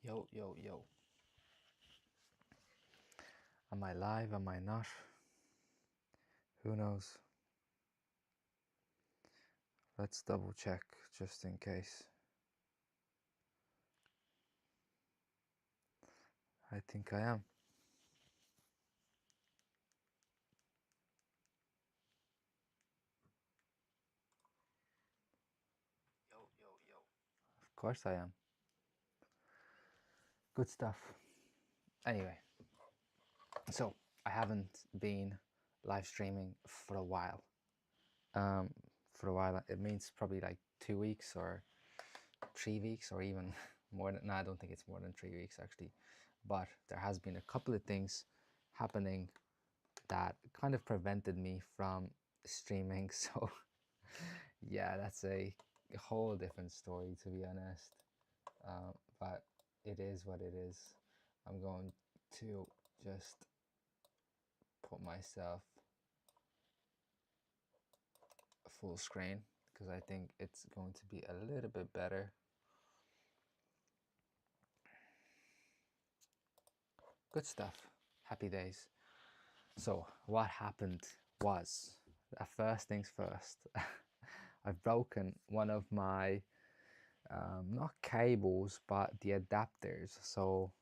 Yo, yo, yo. Am I live? Am I not? Who knows? Let's double check just in case. I think I am. Yo, yo, yo. Of course I am. Good stuff. Anyway, so I haven't been live streaming for a while. It means probably like 2 weeks or 3 weeks or even more than. No, I don't think it's more than 3 weeks actually. But there has been a couple of things happening that kind of prevented me from streaming. So yeah, that's a whole different story, to be honest. But it is what it is. I'm going to just put myself full screen because I think it's going to be a little bit better. Good stuff. Happy days. So what happened was, first things first, I've broken one of my not cables but the adapters. So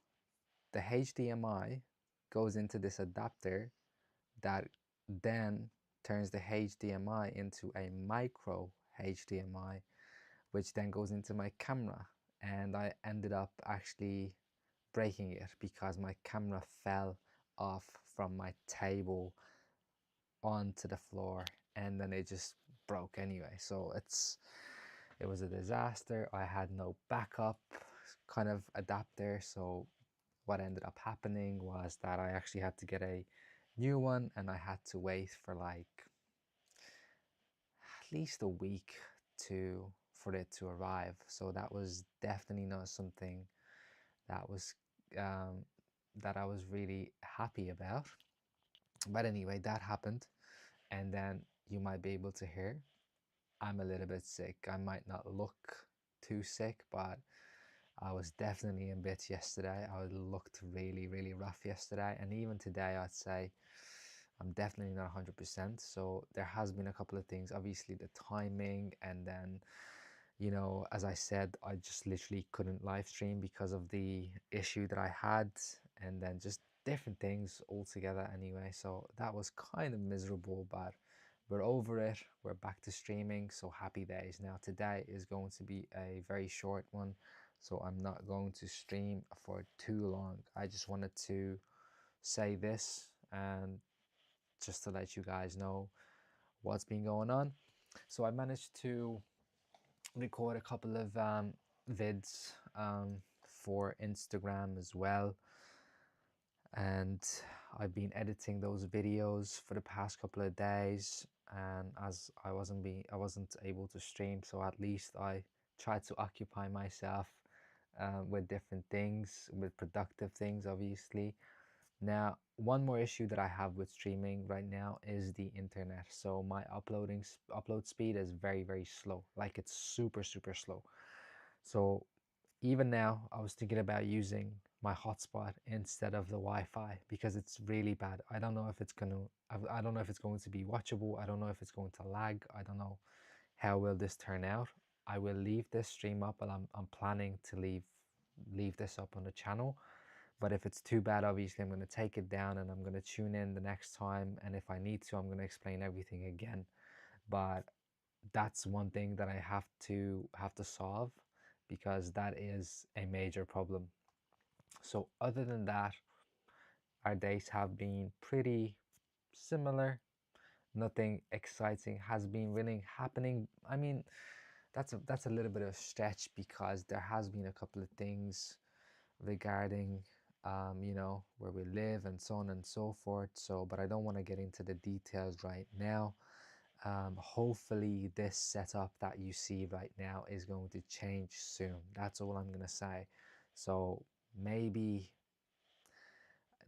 the HDMI goes into this adapter that then turns the HDMI into a micro HDMI, which then goes into my camera. And I ended up actually breaking it because my camera fell off from my table onto the floor, and then it just broke anyway. So it was a disaster. I had no backup kind of adapter, so what ended up happening was that I actually had to get a new one, and I had to wait for like at least a week for it to arrive. So that was definitely not something that was um, that I was really happy about. But anyway, that happened, and then you might be able to hear I'm a little bit sick. I might not look too sick, but I was definitely in bits yesterday. I looked really, really rough yesterday, and even today I'd say I'm definitely not 100%. So there has been a couple of things, obviously the timing, and then, as I said, I just literally couldn't live stream because of the issue that I had, and then just different things altogether anyway. So that was kind of miserable, but we're over it. We're back to streaming, so happy days. Now today is going to be a very short one, so I'm not going to stream for too long. I just wanted to say this and just to let you guys know what's been going on. So I managed to record a couple of vids for Instagram as well, and I've been editing those videos for the past couple of days. And as I wasn't able to stream, so at least I tried to occupy myself with different things, with productive things, obviously. Now, one more issue that I have with streaming right now is the internet. So my upload speed is very, very slow. Like it's super, super slow. So even now, I was thinking about using my hotspot instead of the Wi-Fi because it's really bad. I don't know if it's I don't know if it's going to be watchable. I don't know if it's going to lag. I don't know how will this turn out. I will leave this stream up, and I'm planning to leave this up on the channel. But if it's too bad, obviously I'm going to take it down and I'm going to tune in the next time. And if I need to, I'm going to explain everything again. But that's one thing that I have to solve because that is a major problem. So other than that, our days have been pretty similar. Nothing exciting has been really happening. I mean, that's a little bit of a stretch because there has been a couple of things regarding where we live and so on and so forth. So, but I don't want to get into the details right now. Hopefully this setup that you see right now is going to change soon. That's all I'm gonna say. So maybe,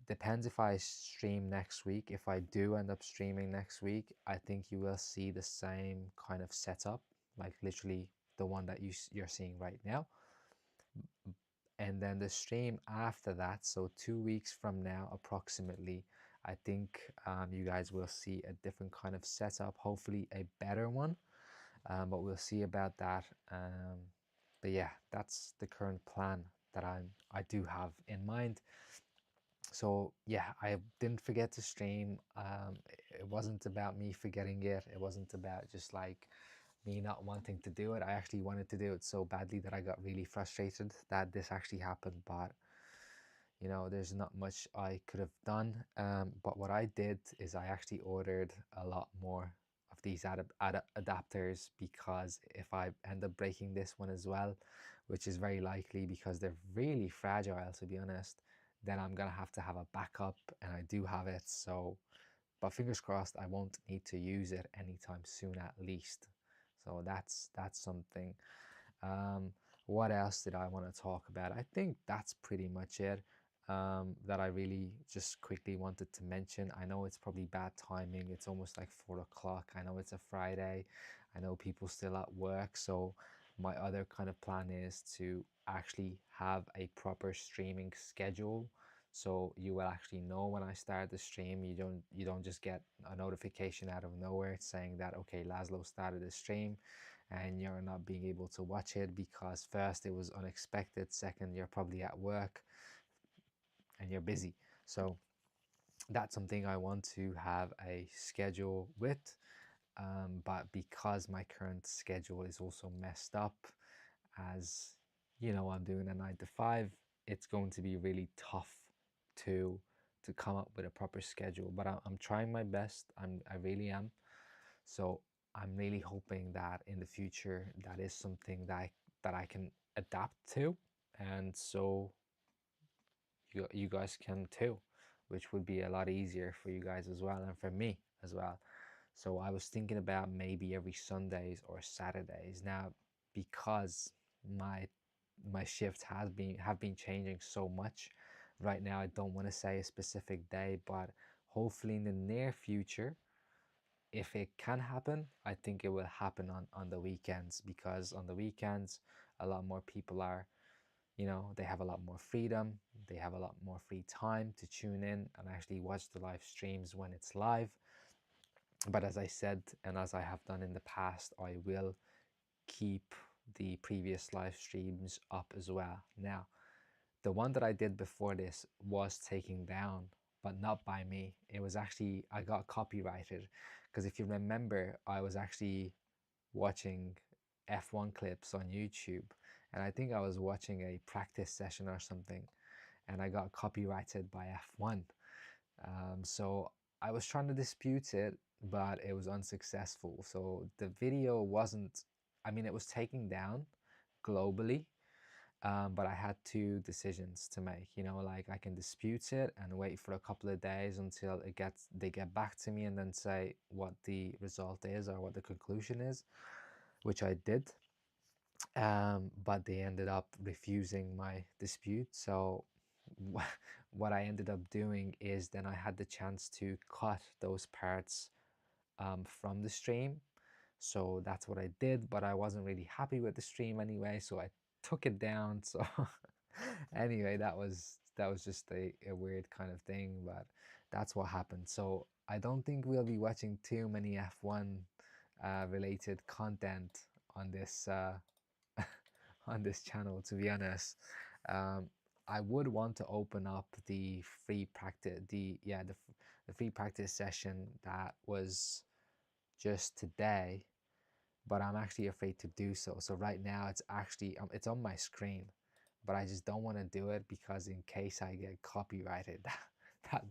depends if I stream next week. If I do end up streaming next week, I think you will see the same kind of setup, like literally the one that you're seeing right now. And then the stream after that, so 2 weeks from now approximately, I think you guys will see a different kind of setup, hopefully a better one. But we'll see about that. But yeah, that's the current plan that I do have in mind. So yeah, I didn't forget to stream. It wasn't about me forgetting it. It wasn't about just like me not wanting to do it. I actually wanted to do it so badly that I got really frustrated that this actually happened. But you know, there's not much I could have done. But what I did is I actually ordered a lot more of these adapters, because if I end up breaking this one as well, which is very likely because they're really fragile, to be honest, then I'm gonna have to have a backup, and I do have it. So, but fingers crossed, I won't need to use it anytime soon, at least. So that's something. Um, what else did I want to talk about? I think that's pretty much it, that I really just quickly wanted to mention. I know it's probably bad timing. It's almost like 4 o'clock. I know it's a Friday. I know people still at work. So my other kind of plan is to actually have a proper streaming schedule. So you will actually know when I start the stream. You don't just get a notification out of nowhere saying that, okay, Laszlo started the stream, and you're not being able to watch it because first it was unexpected, second you're probably at work and you're busy. So that's something I want to have a schedule with. But because my current schedule is also messed up, as you know, I'm doing a 9 to 5, it's going to be really tough to come up with a proper schedule. But I'm trying my best. I really am. So I'm really hoping that in the future that is something that I can adapt to, and so you guys can too, which would be a lot easier for you guys as well, and for me as well. So I was thinking about maybe every Sundays or Saturdays now, because my my shift have been changing so much. Right now I don't want to say a specific day, but hopefully in the near future, if it can happen, I think it will happen on the weekends, because on the weekends, a lot more people are, you know, they have a lot more freedom, they have a lot more free time to tune in and actually watch the live streams when it's live. But as I said, and as I have done in the past, I will keep the previous live streams up as well. Now, the one that I did before this was taken down, but not by me. It was actually, I got copyrighted, because if you remember, I was actually watching F1 clips on YouTube, and I think I was watching a practice session or something, and I got copyrighted by F1. So I was trying to dispute it, but it was unsuccessful. So the video wasn't, I mean, it was taken down globally, but I had two decisions to make. You know, like I can dispute it and wait for a couple of days until they get back to me and then say what the result is or what the conclusion is, which I did. But they ended up refusing my dispute. So what I ended up doing is then I had the chance to cut those parts from the stream. So that's what I did, but I wasn't really happy with the stream anyway, so I took it down. So anyway, that was just a weird kind of thing, but that's what happened. So I don't think we'll be watching too many F1 related content on this on this channel, to be honest. Um, I would want to open up the free practice, the free practice session that was just today, but I'm actually afraid to do so. So right now it's actually it's on my screen, but I just don't want to do it because in case I get copyrighted,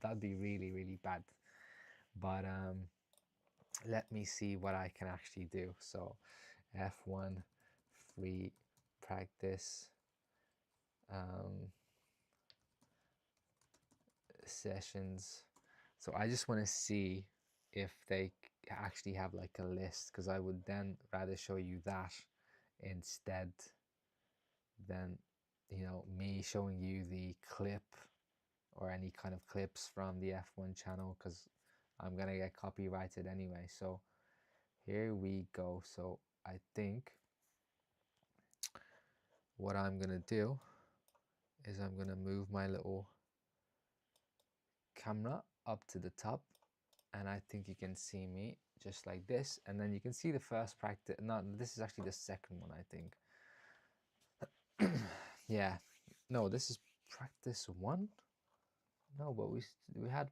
that'd be really really bad. But let me see what I can actually do. So F1 free practice um, sessions. So I just want to see if they actually have like a list, because I would then rather show you that instead than, you know, me showing you the clip or any kind of clips from the F1 channel, because I'm gonna get copyrighted anyway. So here we go. So I think what I'm gonna do is I'm gonna move my little camera up to the top, and I think you can see me just like this, and then you can see the first practice. No, this is actually the second one, I think. Yeah, no, this is practice one. No, but we had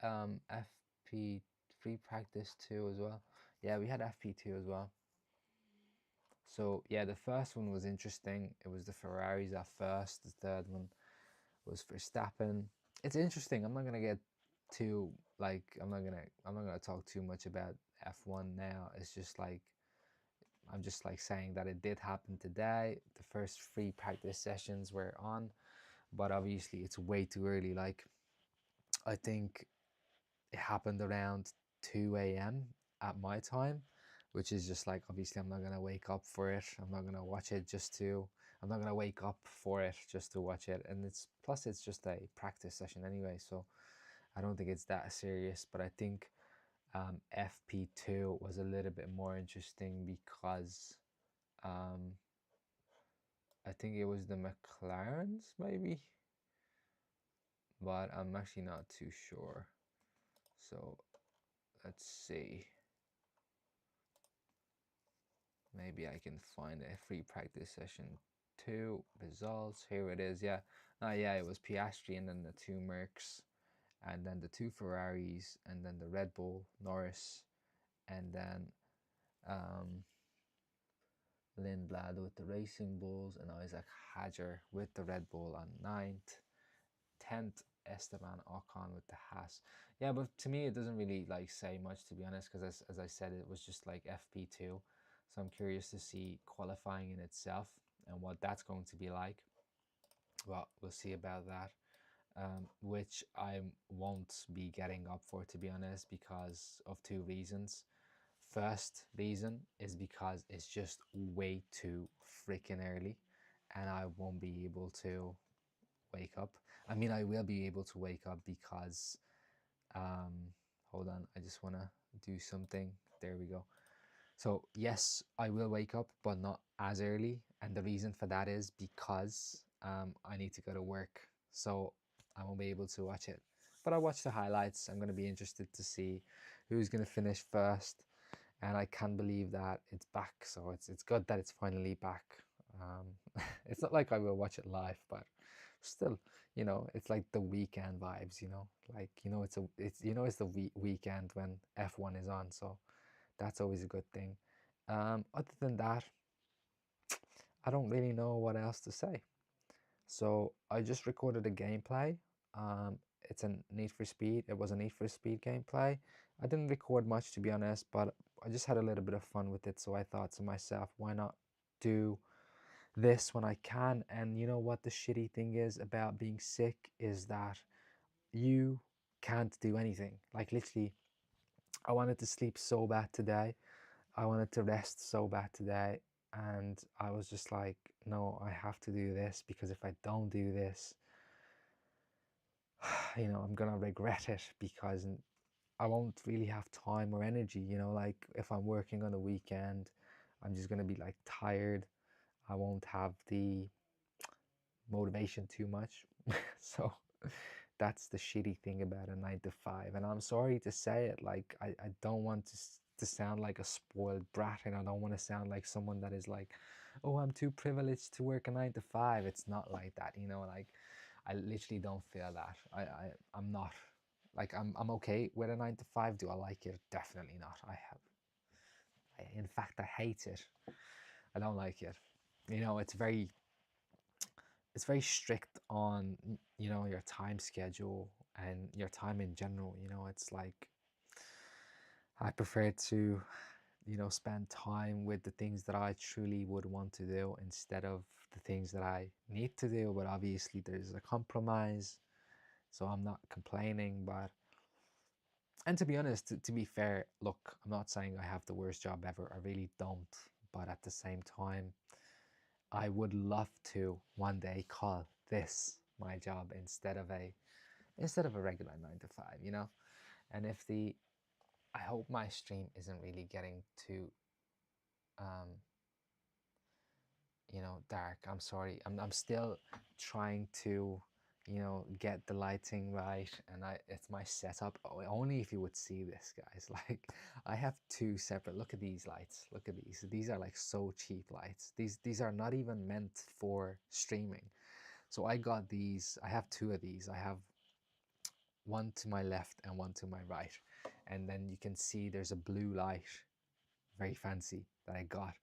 FP3 practice 2 as well. Yeah, we had FP2 as well. So yeah, the first one was interesting. It was the Ferraris at first. The third one was Verstappen. It's interesting. I'm not gonna get too like I'm not gonna talk too much about F1 now. It's just like I'm just like saying that it did happen today. The first 3 practice sessions were on, but obviously it's way too early. Like I think it happened around 2 a.m. at my time, which is just like obviously I'm not gonna wake up for it. I'm not gonna watch it just to. I'm not gonna wake up for it just to watch it. And it's plus it's just a practice session anyway, so I don't think it's that serious. But I think FP2 was a little bit more interesting because um, I think it was the McLarens maybe, but I'm actually not too sure. So let's see. Maybe I can find a free practice session 2 results. Here it is. Yeah. Yeah, it was Piastri and then the 2 Mercs and then the 2 Ferraris and then the Red Bull, Norris, and then um, Lindblad with the Racing Bulls and Isaac Hadjar with the Red Bull on 9th. 10th, Esteban Ocon with the Haas. Yeah, but to me it doesn't really like say much, to be honest, because as I said, it was just like FP2. So I'm curious to see qualifying in itself and what that's going to be like. Well, we'll see about that. Which I won't be getting up for, to be honest, because of 2 reasons. First reason is because it's just way too freaking early and I won't be able to wake up. I mean, I will be able to wake up because, hold on, I just want to do something. There we go. So yes, I will wake up, but not as early. And the reason for that is because I need to go to work. So I won't be able to watch it. But I'll watch the highlights. I'm going to be interested to see who's going to finish first. And I can't believe that it's back. So it's good that it's finally back. It's not like I will watch it live, but still, it's like the weekend vibes. Like it's the weekend when F1 is on. So that's always a good thing. Other than that, I don't really know what else to say. So I just recorded a gameplay. It's a Need for Speed. It was a Need for Speed gameplay. I didn't record much, to be honest, but I just had a little bit of fun with it. So I thought to myself, why not do this when I can? And you know what the shitty thing is about being sick is that you can't do anything. Like literally, I wanted to sleep so bad today. I wanted to rest so bad today. And I was just like, no, I have to do this because if I don't do this, I'm gonna regret it because I won't really have time or energy. Like if I'm working on the weekend, I'm just gonna be like tired. I won't have the motivation too much. So that's the shitty thing about a 9 to 5. And I'm sorry to say it, like I don't want to sound like a spoiled brat, and I don't want to sound like someone that is like, oh, I'm too privileged to work a 9 to 5. It's not like that, like I literally don't feel that. I'm not like I'm okay with a 9 to 5. Do I like it? Definitely not. In fact, I hate it. I don't like it. It's very strict on your time schedule and your time in general. It's like I prefer to spend time with the things that I truly would want to do instead of the things that I need to do. But obviously there's a compromise, so I'm not complaining. And to be honest, to be fair, look, I'm not saying I have the worst job ever. I really don't. But at the same time, I would love to one day call this my job instead of a regular 9 to 5. And I hope my stream isn't really getting too you know, dark. I'm sorry. I'm still trying to, you know, get the lighting right, and it's my setup. Only if you would see this, guys. Like, I have two separate. Look at these lights. Look at these. These are like so cheap lights. These are not even meant for streaming. So I got these. I have two of these. I have one to my left and one to my right, and then you can see there's a blue light, very fancy, that I got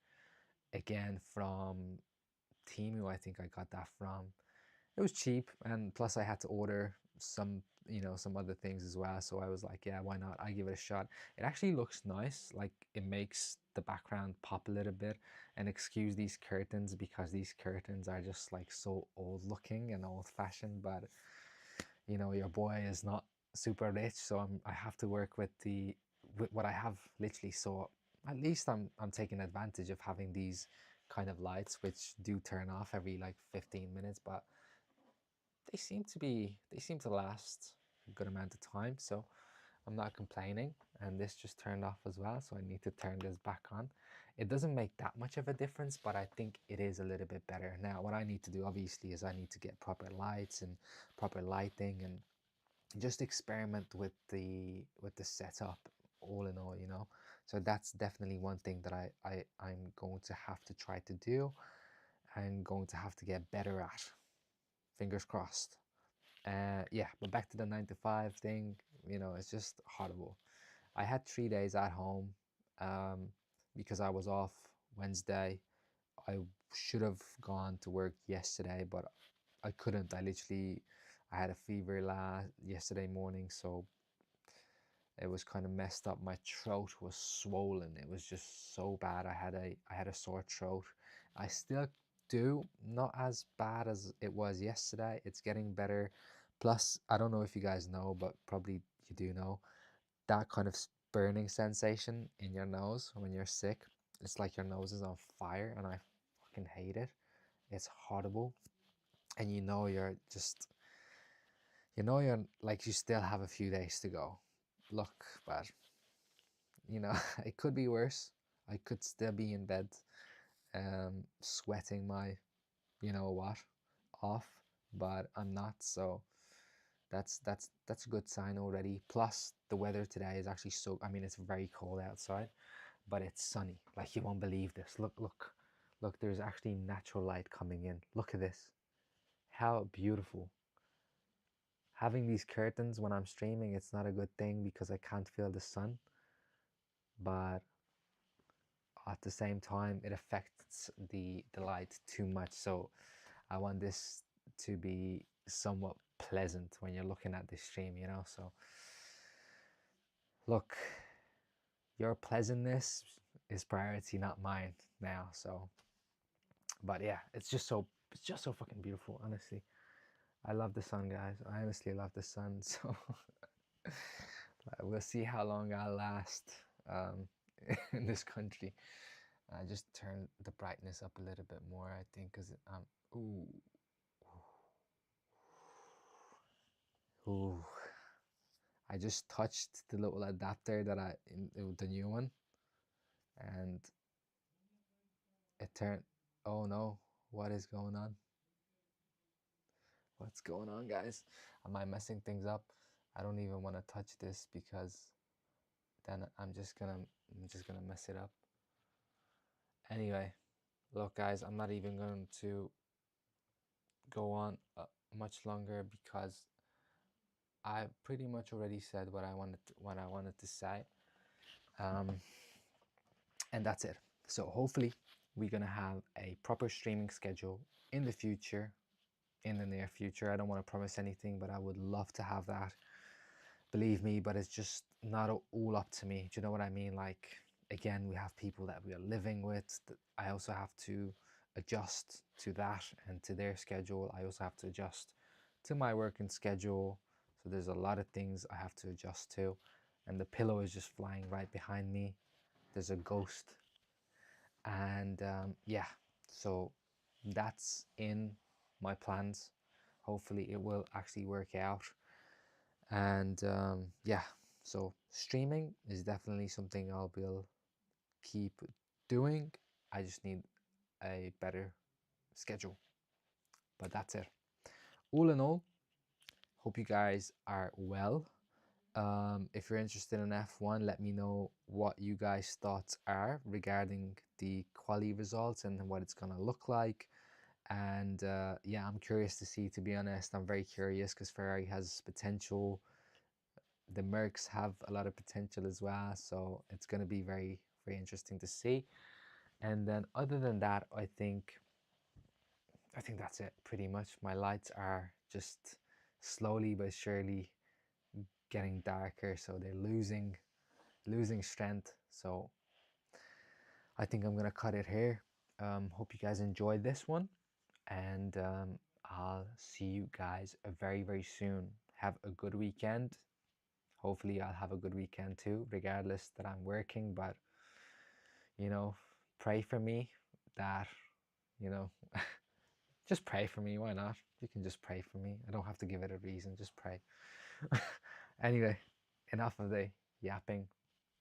again from Temu. I think I got that from. It was cheap, and plus I had to order some, you know, some other things as well. So I was like, yeah, why not? I give it a shot. It actually looks nice. Like, it makes the background pop a little bit. And excuse these curtains, because these curtains are just like so old looking and old fashioned. But you know, your boy is not super rich, so I have to work with what I have literally. So at least I'm taking advantage of having these kind of lights, which do turn off every like 15 minutes, but they seem to last a good amount of time. So I'm not complaining, and this just turned off as well, so I need to turn this back on. It doesn't make that much of a difference, but I think it is a little bit better. Now what I need to do obviously is I need to get proper lights and proper lighting, and just experiment with the setup, all in all, you know. So that's definitely one thing that I'm going to have to try to do. I'm going to have to get better at. Fingers crossed. Yeah, but back to the 9 to 5 thing, you know, it's just horrible. I had 3 days at home, um, because I was off Wednesday. I should have gone to work yesterday, but I couldn't. I had a fever yesterday morning, so it was kind of messed up. My throat was swollen. It was just so bad. I had a sore throat. I still do, not as bad as it was yesterday. It's getting better. Plus, I don't know if you guys know, but probably you do know, that kind of burning sensation in your nose when you're sick. It's like your nose is on fire, and I fucking hate it. It's horrible. And you know, you're like, you still have a few days to go. Look, but you know, it could be worse. I could still be in bed, sweating my, you know what, off, but I'm not. So that's a good sign already. Plus, the weather today is actually so. I mean, it's very cold outside, but it's sunny. Like, you won't believe this. Look. There's actually natural light coming in. Look at this. How beautiful. Having these curtains when I'm streaming, it's not a good thing because I can't feel the sun, but at the same time it affects the light too much. So I want this to be somewhat pleasant when you're looking at this stream, you know. So look, your pleasantness is priority, not mine now. So, but yeah, it's just so fucking beautiful, honestly. I love the sun, guys. I honestly love the sun. So we'll see how long I'll last, um, in this country. I just turned the brightness up a little bit more, I think, because ooh, ooh. I just touched the little adapter the new one, and it turned. Oh no, what is going on? What's going on, guys? Am I messing things up? I don't even want to touch this because then I'm just gonna mess it up. Anyway, look, guys, I'm not even going to go on much longer because I pretty much already said what I wanted to say, um, and that's it. So hopefully we're gonna have a proper streaming schedule in the future, in the near future. I don't want to promise anything, but I would love to have that. Believe me, but it's just not all up to me. Do you know what I mean? Like, again, we have people that we are living with. I also have to adjust to that and to their schedule. I also have to adjust to my working schedule. So there's a lot of things I have to adjust to. And the pillow is just flying right behind me. There's a ghost. And yeah, so that's in my plans. Hopefully it will actually work out. And yeah, so streaming is definitely something I'll keep doing. I just need a better schedule. But that's it. All in all, hope you guys are well. If you're interested in F1, let me know what you guys' thoughts are regarding the quali results and what it's gonna look like. And yeah, I'm curious to see, to be honest. I'm very curious because Ferrari has potential. The Mercs have a lot of potential as well, so it's going to be very, very interesting to see. And then other than that, I think that's it pretty much. My lights are just slowly but surely getting darker, so they're losing strength. So I think I'm gonna cut it here. Hope you guys enjoyed this one, and I'll see you guys very, very soon. Have a good weekend. Hopefully I'll have a good weekend too, regardless that I'm working. But pray for me that you know just pray for me. Why not? You can just pray for me. I don't have to give it a reason. Just pray. Anyway, enough of the yapping.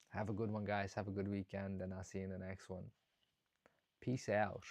Have a good one, guys. Have a good weekend, and I'll see you in the next one. Peace out.